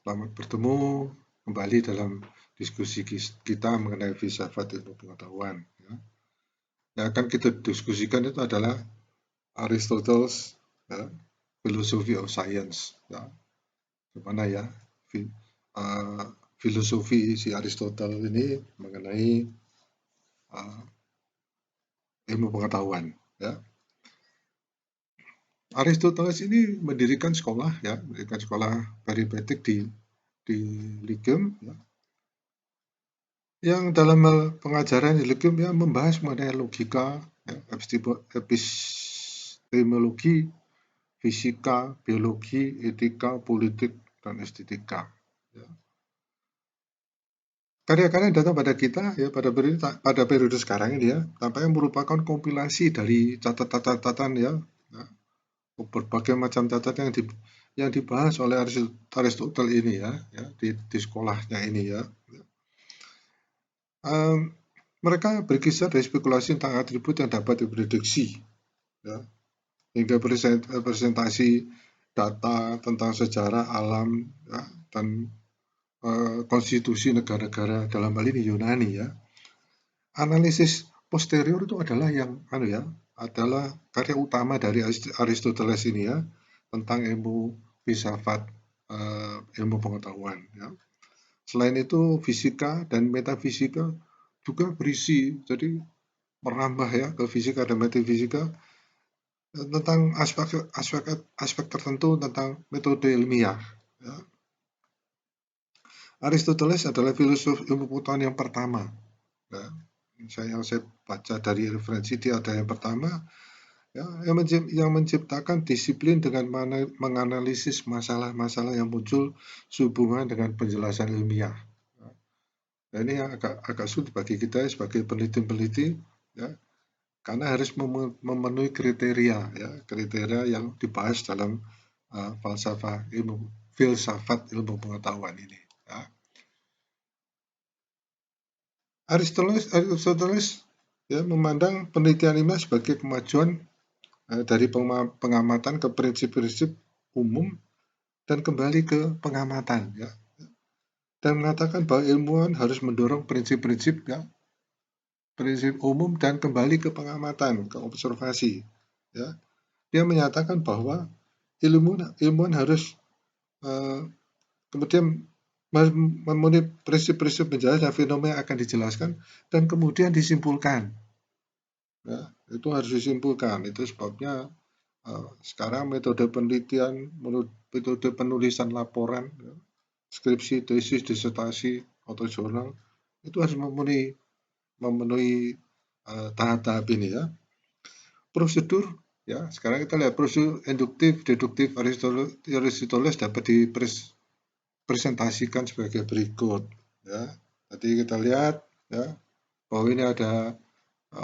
Selamat bertemu kembali dalam diskusi kita mengenai filsafat ilmu pengetahuan. Ya. Yang akan kita diskusikan itu adalah Aristoteles, ya, Philosophy of Science. Ya. Gimana ya uh, filosofi si Aristoteles ini mengenai uh, ilmu pengetahuan. Ya. Aristoteles ini mendirikan sekolah, peripatetik di Lyceum, ya, yang dalam hal pengajaran di Lyceum ya membahas mengenai logika, ya, epistemologi, fisika, biologi, etika, politik, dan estetika. Ya. Karya-karya yang datang pada kita ya pada periode sekarang ini ya tampaknya merupakan kompilasi dari catatan-catatan ya, berbagai macam catatan yang dibahas oleh Aristoteles ini ya di sekolahnya ini ya. Mereka berkisar dari spekulasi tentang atribut yang dapat diprediksi, ya, hingga presentasi data tentang sejarah alam, ya, dan konstitusi negara-negara dalam hal ini Yunani ya. Analisis posterior itu adalah adalah karya utama dari Aristoteles ini ya tentang ilmu filsafat, ilmu pengetahuan. Ya. Selain itu fisika dan metafisika juga berisi, jadi merambah ya ke fisika dan metafisika tentang aspek tertentu tentang metode ilmiah. Ya. Aristoteles adalah filosof ilmu pengetahuan yang pertama. Ya. Yang saya baca dari referensi dia ada yang pertama ya, yang menciptakan disiplin dengan menganalisis masalah-masalah yang muncul sehubungan dengan penjelasan ilmiah. Nah, ini yang agak sulit bagi kita sebagai peneliti-peneliti ya, karena harus memenuhi kriteria yang dibahas dalam filsafat ilmu pengetahuan ini. Ya. Aristoteles ya, memandang penelitian ilmiah sebagai kemajuan dari pengamatan ke prinsip-prinsip umum dan kembali ke pengamatan ya, dan mengatakan bahwa ilmuwan harus mendorong prinsip-prinsip ya, prinsip umum dan kembali ke pengamatan, ke observasi ya. Dia menyatakan bahwa ilmuwan harus kemudian memenuhi prinsip-prinsip penjelasan fenomena yang akan dijelaskan dan kemudian disimpulkan. Ya, itu harus disimpulkan. Itu sebabnya sekarang metode penelitian, metode penulisan laporan, ya, skripsi, tesis, disertasi, atau jurnal itu harus memenuhi tahap-tahap ini ya. Prosedur ya, sekarang kita lihat prosedur induktif, deduktif Aristoteles dapat dipresentasikan sebagai berikut ya. Tadi kita lihat ya bahwa ini ada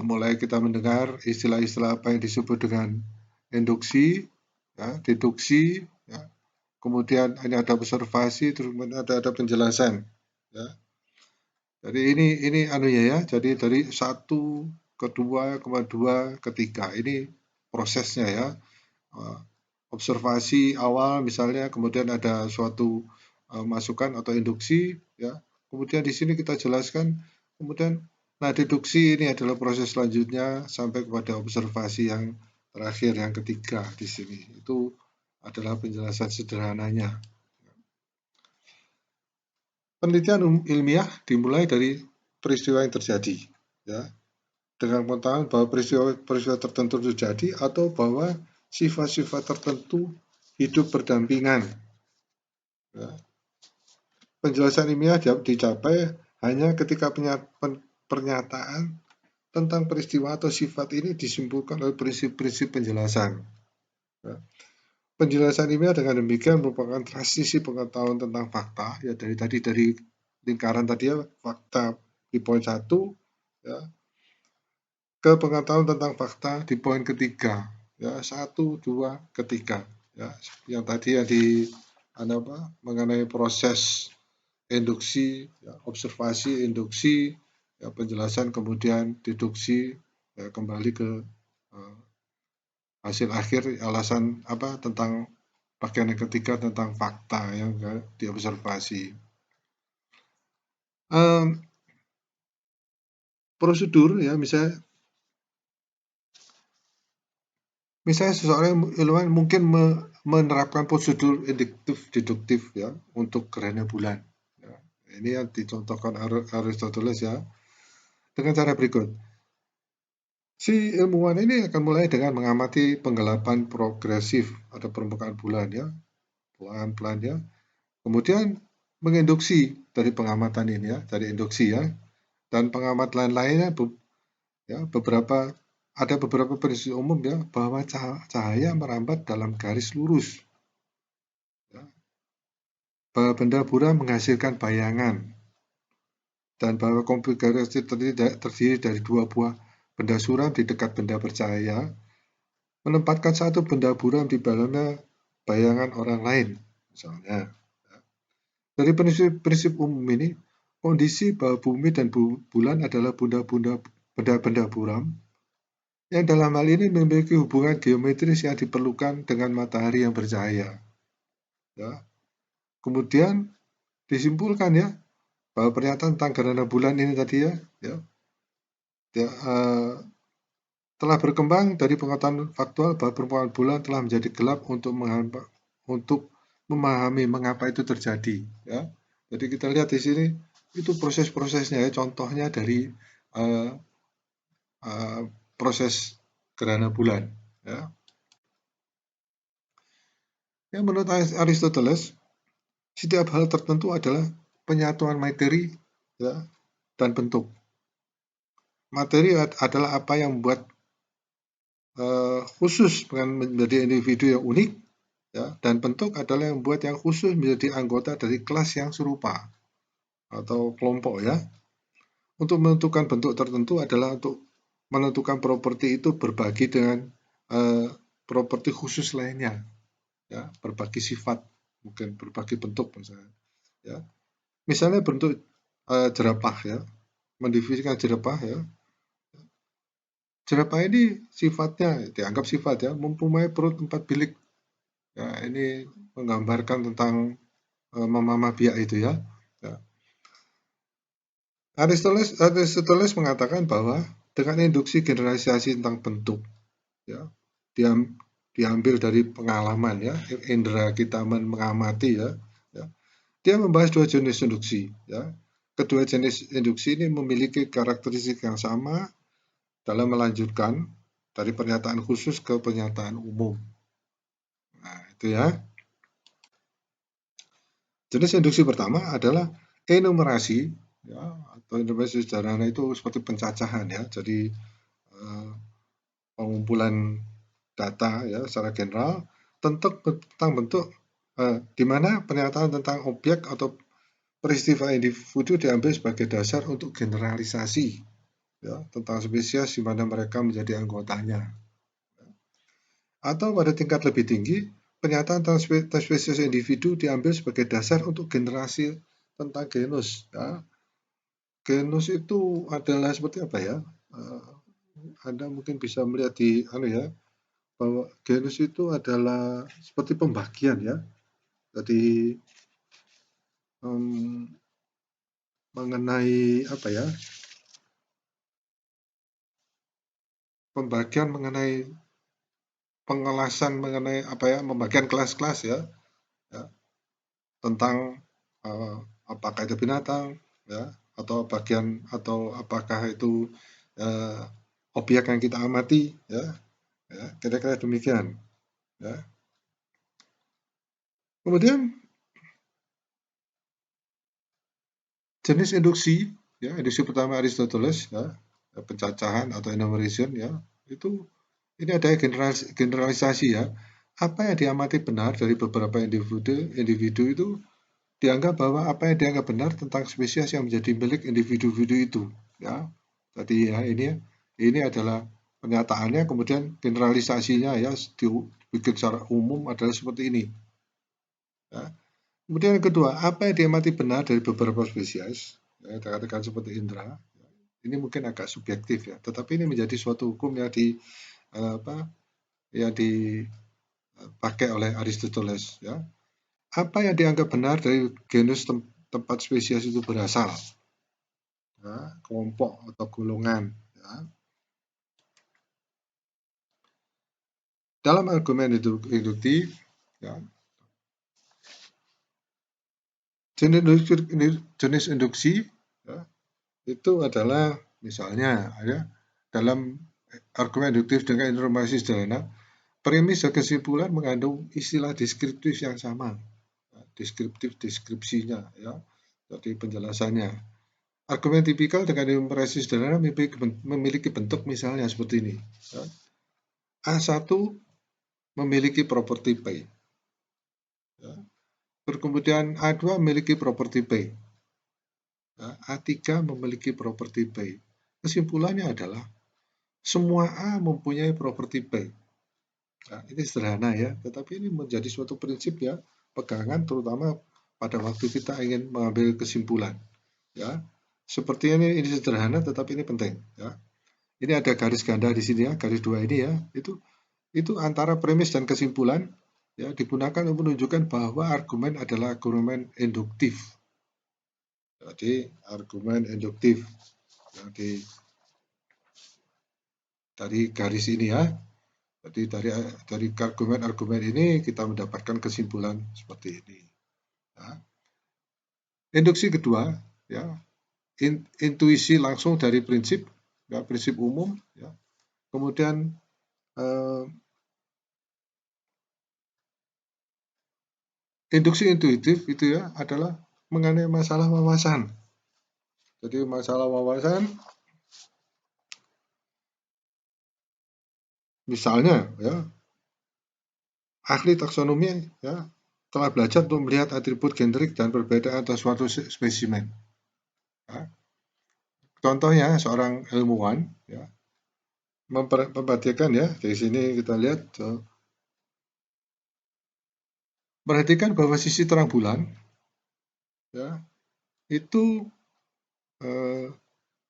mulai kita mendengar istilah-istilah apa yang disebut dengan induksi, ya, deduksi, ya. Kemudian ini ada observasi, terus ada penjelasan, ya. Jadi ini ya. Jadi dari 1 ke 2, 2 ke 3 ini prosesnya ya. Observasi awal misalnya, kemudian ada suatu masukan atau induksi, ya. Kemudian di sini kita jelaskan, kemudian deduksi ini adalah proses selanjutnya sampai kepada observasi yang terakhir yang ketiga di sini. Itu adalah penjelasan sederhananya. Penelitian ilmiah dimulai dari peristiwa yang terjadi, ya, dengan pengetahuan bahwa peristiwa tertentu terjadi atau bahwa sifat-sifat tertentu hidup berdampingan. Ya. Penjelasan ilmiah dicapai hanya ketika pernyataan tentang peristiwa atau sifat ini disimpulkan oleh prinsip-prinsip penjelasan. Ya. Penjelasan ilmiah dengan demikian merupakan transisi pengetahuan tentang fakta, ya dari lingkaran tadi ya, fakta di poin 1 ya, ke pengetahuan tentang fakta di poin ketiga, ya 1, 2, ketiga, ya, yang tadi yang mengenai proses induksi, ya, observasi, induksi, ya, penjelasan, kemudian deduksi, ya, kembali ke hasil akhir alasan tentang bagian yang ketiga tentang fakta yang diobservasi. Prosedur ya, misalnya seseorang ilmuwan mungkin menerapkan prosedur induktif deduktif ya untuk gerhana bulan. Ya, ini yang dicontohkan Aristoteles ya dengan cara berikut. Si ilmuwan ini akan mulai dengan mengamati penggelapan progresif pada permukaan bulan ya, pelan-pelan ya. Kemudian menginduksi dari pengamatan ini ya, dari induksi ya, dan pengamat lain-lainnya ya, ada beberapa prinsip umum ya bahwa cahaya merambat dalam garis lurus. Ya, bahwa benda buram menghasilkan bayangan dan bahwa konfigurasi terdiri dari dua buah benda suram di dekat benda bercahaya menempatkan satu benda buram di dalamnya bayangan orang lain misalnya. Dari prinsip umum ini, kondisi bahwa bumi dan bulan adalah benda-benda buram yang dalam hal ini memiliki hubungan geometris yang diperlukan dengan matahari yang bercahaya. Ya. Kemudian disimpulkan ya bahwa pernyataan tentang gerhana bulan ini tadi ya telah berkembang dari pengetahuan faktual bahwa permukaan bulan telah menjadi gelap untuk memahami mengapa itu terjadi. Ya. Jadi kita lihat di sini itu proses-prosesnya ya, contohnya dari uh, uh, proses gerhana bulan. Ya. Yang menurut Aristoteles, setiap hal tertentu adalah penyatuan materi ya, dan bentuk. Materi adalah apa yang membuat khusus menjadi individu yang unik, ya, dan bentuk adalah yang membuat yang khusus menjadi anggota dari kelas yang serupa atau kelompok ya. Untuk menentukan bentuk tertentu adalah untuk menentukan properti itu berbagi dengan properti khusus lainnya, ya, berbagi sifat, mungkin berbagi bentuk misalnya. Ya. Misalnya bentuk jerapah ya, mendefinisikan jerapah ya. Jerapah ini sifatnya dianggap sifat ya, mempunyai perut 4 bilik. Ya, ini menggambarkan tentang mama biak itu ya. Ya. Aristoteles mengatakan bahwa dengan induksi generalisasi tentang bentuk, ya, diambil dari pengalaman ya, indera kita mengamati ya, dia membahas dua jenis induksi. Ya. Kedua jenis induksi ini memiliki karakteristik yang sama dalam melanjutkan dari pernyataan khusus ke pernyataan umum. Nah, itu ya. Jenis induksi pertama adalah enumerasi, ya, atau enumerasi sederhana itu seperti pencacahan ya. Jadi pengumpulan data ya secara general tentang bentuk di mana pernyataan tentang objek atau peristiwa individu diambil sebagai dasar untuk generalisasi ya, tentang spesies di mana mereka menjadi anggotanya. Atau pada tingkat lebih tinggi, pernyataan tentang spesies individu diambil sebagai dasar untuk generasi tentang genus. Ya. Genus itu adalah seperti apa ya? Anda mungkin bisa melihat di ya, bahwa genus itu adalah seperti pembagian ya. Jadi mengenai apa ya? Pembagian mengenai pengelasan mengenai apa ya? Pembagian kelas-kelas ya. Ya, tentang apakah itu binatang ya atau bagian atau apakah itu uh, objek yang kita amati ya, ya kira-kira demikian ya. Kemudian jenis induksi ya, induksi pertama Aristoteles ya, pencacahan atau enumeration ya, itu ini ada generalisasi ya, apa yang diamati benar dari beberapa individu itu dianggap bahwa apa yang dianggap benar tentang spesies yang menjadi milik individu-individu itu ya. Jadi ya ini adalah pernyataannya, kemudian generalisasinya ya dibikin secara umum adalah seperti ini ya. Kemudian yang kedua, apa yang diamati benar dari beberapa spesies ya, katakan seperti indera, ini mungkin agak subjektif ya, tetapi ini menjadi suatu hukum yang di apa yang pakai oleh Aristoteles, ya. Apa yang dianggap benar dari genus tempat spesies itu berasal, ya, kelompok atau golongan, ya. Dalam argumen induktif, ya, jenis induksi, ya, itu adalah misalnya ya, dalam argumen induktif dengan informasi sederhana, premis dan kesimpulan mengandung istilah deskriptif yang sama, ya, deskriptif deskripsinya, ya, jadi penjelasannya. Argumen tipikal dengan informasi sederhana memiliki bentuk misalnya seperti ini, ya. A1 memiliki properti P, ya. Kemudian A2 memiliki properti P, ya. A3 memiliki properti P. Kesimpulannya adalah semua A mempunyai properti P. Nah, ini sederhana ya, tetapi ini menjadi suatu prinsip ya, pegangan terutama pada waktu kita ingin mengambil kesimpulan. Ya, seperti ini sederhana, tetapi ini penting. Ya, ini ada garis ganda di sini ya, garis dua ini ya, itu antara premis dan kesimpulan ya digunakan untuk menunjukkan bahwa argumen adalah argumen induktif. Jadi argumen induktif. Jadi dari garis ini ya. Jadi dari argumen-argumen ini kita mendapatkan kesimpulan seperti ini. Ya. Induksi kedua, ya, intuisi langsung dari prinsip, ya, prinsip umum, ya. Kemudian induksi intuitif itu ya adalah mengenai masalah wawasan. Jadi masalah wawasan, misalnya, ya, ahli taksonomi ya telah belajar untuk melihat atribut generik dan perbedaan atas suatu spesimen. Ya. Contohnya seorang ilmuwan ya memperhatikan ya dari sini kita lihat perhatikan bahwa sisi terang bulan ya itu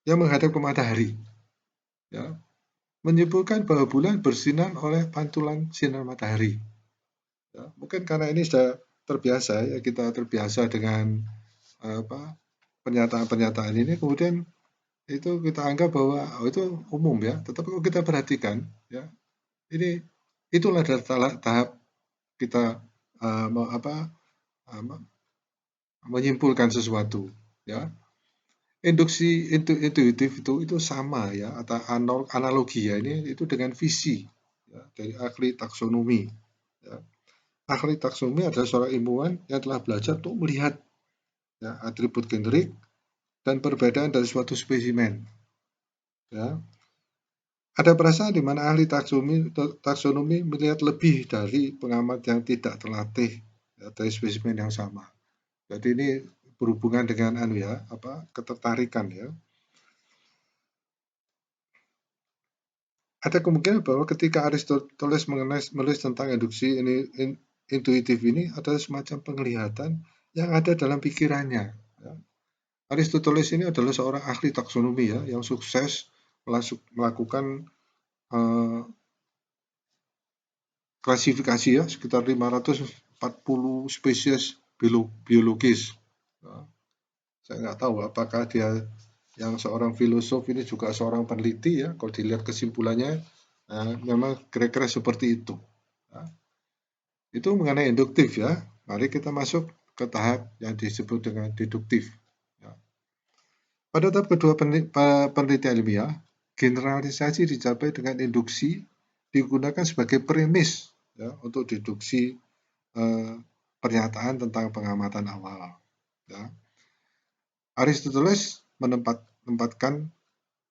yang menghadap ke matahari ya menyimpulkan bahwa bulan bersinar oleh pantulan sinar matahari. Ya, mungkin karena ini sudah terbiasa ya kita terbiasa dengan pernyataan-pernyataan ini, kemudian itu kita anggap bahwa itu umum ya. Tetapi kalau kita perhatikan ya ini itulah tahap kita menyimpulkan sesuatu ya. Induksi intuitif itu sama ya atau analogi ya ini itu dengan visi ya, dari ahli taksonomi ya. Ahli taksonomi adalah seorang ilmuwan yang telah belajar untuk melihat ya, atribut generik dan perbedaan dari suatu spesimen ya. Ada perasaan di mana ahli taksonomi melihat lebih dari pengamat yang tidak terlatih ya, dari spesimen yang sama. Jadi ini berhubungan dengan ketertarikan ya. Ada kemungkinan bahwa ketika Aristoteles menulis tentang induksi intuitif ini adalah semacam penglihatan yang ada dalam pikirannya. Ya. Aristoteles ini adalah seorang ahli taksonomi ya yang sukses melakukan klasifikasi ya sekitar 540 spesies biologis. Ya. Saya nggak tahu apakah dia yang seorang filosof ini juga seorang peneliti ya. Kalau dilihat kesimpulannya memang kira-kira seperti itu. Ya. Itu mengenai induktif ya. Mari kita masuk ke tahap yang disebut dengan deduktif. Ya. Pada tahap kedua penelitian ilmiah, generalisasi dicapai dengan induksi digunakan sebagai premis ya, untuk deduksi pernyataan tentang pengamatan awal. Ya. Aristoteles menempatkan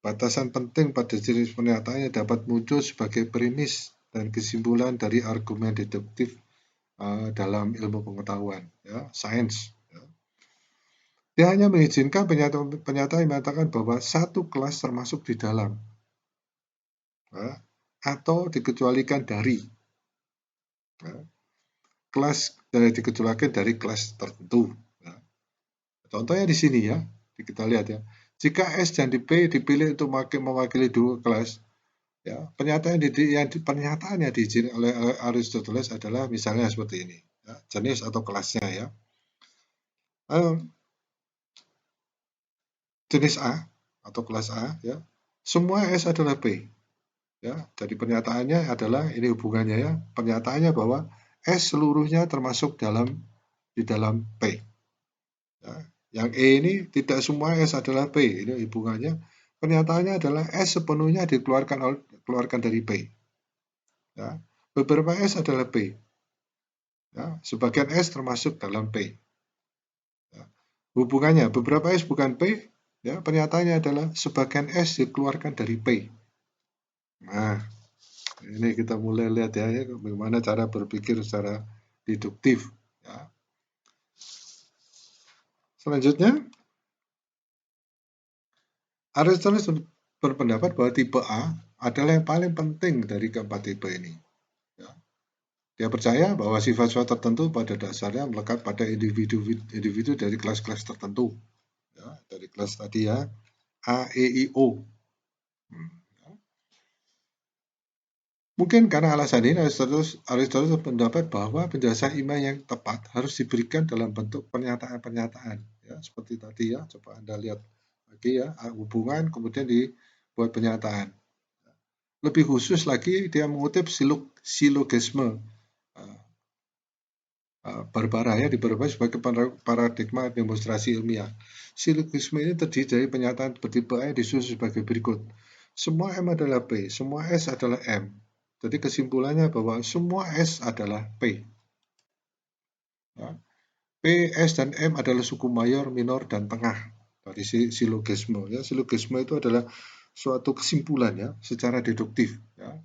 batasan penting pada jenis pernyataan yang dapat muncul sebagai premis dan kesimpulan dari argumen deduktif dalam ilmu pengetahuan, ya, sains. Ya. Dia hanya mengizinkan pernyataan yang mengatakan bahwa satu kelas termasuk di dalam, ya, atau dikecualikan dari ya, kelas dan dikecualikan dari kelas tertentu. Ya. Contohnya di sini ya, kita lihat ya. Jika S dan P dipilih untuk mewakili dua kelas, Ya, pernyataan yang diizinkan oleh Aristoteles adalah misalnya seperti ini, ya, jenis atau kelasnya ya. Jenis A atau kelas A ya, semua S adalah P. Ya, jadi pernyataannya adalah ini hubungannya ya. Pernyataannya bahwa S seluruhnya termasuk di dalam P. Ya. Yang E ini tidak semua S adalah P. Ini hubungannya. Pernyataannya adalah S sepenuhnya dikeluarkan dari P. Ya. Beberapa S adalah P. Ya. Sebagian S termasuk dalam P. Ya. Hubungannya beberapa S bukan P. Ya, pernyataannya adalah sebagian S dikeluarkan dari P. Nah, ini kita mulai lihat ya, bagaimana cara berpikir secara deduktif. Ya. Selanjutnya, Aristoteles berpendapat bahwa tipe A adalah yang paling penting dari keempat tipe ini. Ya. Dia percaya bahwa sifat-sifat tertentu pada dasarnya melekat pada individu dari kelas-kelas tertentu. Ya, dari kelas tadi ya, A, E, I, O. Mungkin karena alasan ini, Aristoteles berpendapat bahwa penjelasan ilmiah yang tepat harus diberikan dalam bentuk pernyataan-pernyataan. Ya, seperti tadi ya, coba Anda lihat lagi ya, hubungan kemudian dibuat pernyataan. Lebih khusus lagi, dia mengutip silogisme Barbara ya, di Barbara sebagai paradigma demonstrasi ilmiah. Silogisme ini terdiri dari pernyataan bertipe A disusun sebagai berikut. Semua M adalah P, semua S adalah M. Jadi kesimpulannya bahwa semua S adalah P. Ya. P, S, dan M adalah suku mayor, minor, dan tengah dari silogisme. Ya. Silogisme itu adalah suatu kesimpulan ya, secara deduktif. Ya.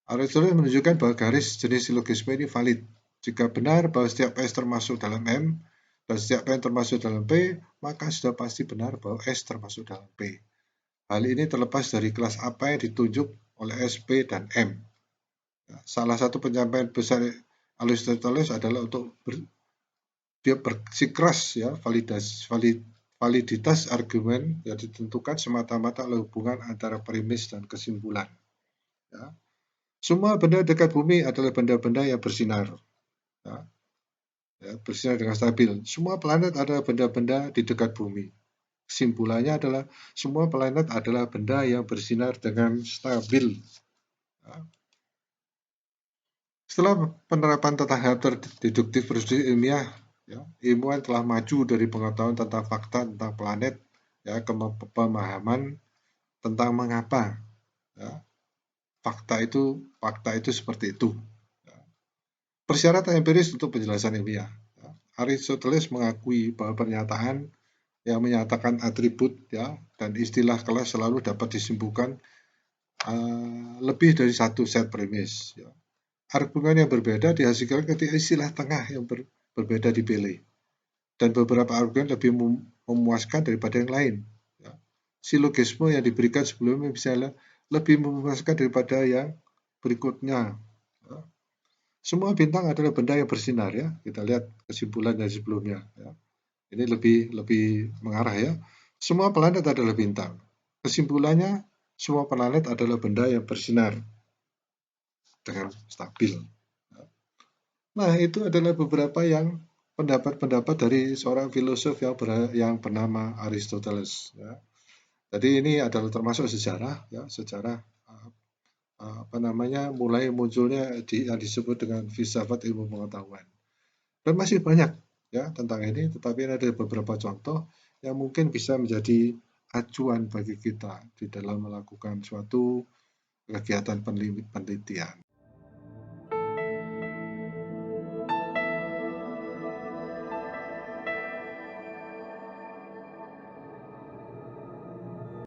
Aristoteles menunjukkan bahwa garis jenis silogisme ini valid. Jika benar bahwa setiap S termasuk dalam M, dan setiap M termasuk dalam P, maka sudah pasti benar bahwa S termasuk dalam P. Hal ini terlepas dari kelas apa yang ditunjuk oleh S, P, dan M. Salah satu penyampaian besar Aristoteles adalah untuk dia bersikeras ya, validitas argumen yang ditentukan semata-mata oleh hubungan antara premis dan kesimpulan. Ya. Semua benda dekat bumi adalah benda-benda yang bersinar. Ya. Ya, bersinar dengan stabil. Semua planet adalah benda-benda di dekat bumi. Kesimpulannya adalah semua planet adalah benda yang bersinar dengan stabil. Ya. Setelah penerapan tata hal deduktif prosedur ilmiah, ya, ilmuwan telah maju dari pengetahuan tentang fakta tentang planet ya, ke pemahaman tentang mengapa ya, fakta itu seperti itu. Ya. Persyaratan empiris untuk penjelasan ilmiah. Ya. Aristoteles mengakui bahwa pernyataan yang menyatakan atribut ya dan istilah kelas selalu dapat disimpulkan lebih dari satu set premis. Ya. Argumen yang berbeda dihasilkan ketika istilah tengah yang berbeda dipilih. Dan beberapa argumen lebih memuaskan daripada yang lain. Ya. Silogisme yang diberikan sebelumnya misalnya lebih memuaskan daripada yang berikutnya. Ya. Semua bintang adalah benda yang bersinar ya. Kita lihat kesimpulan dari sebelumnya. Ya. Ini lebih mengarah ya. Semua planet adalah bintang. Kesimpulannya, semua planet adalah benda yang bersinar dengan stabil. Nah, itu adalah beberapa pendapat-pendapat dari seorang filosof yang bernama Aristoteles. Ya. Jadi ini adalah termasuk sejarah, ya, sejarah mulai munculnya yang disebut dengan filsafat ilmu pengetahuan. Dan masih banyak ya tentang ini, tetapi ada beberapa contoh yang mungkin bisa menjadi acuan bagi kita di dalam melakukan suatu kegiatan penelitian.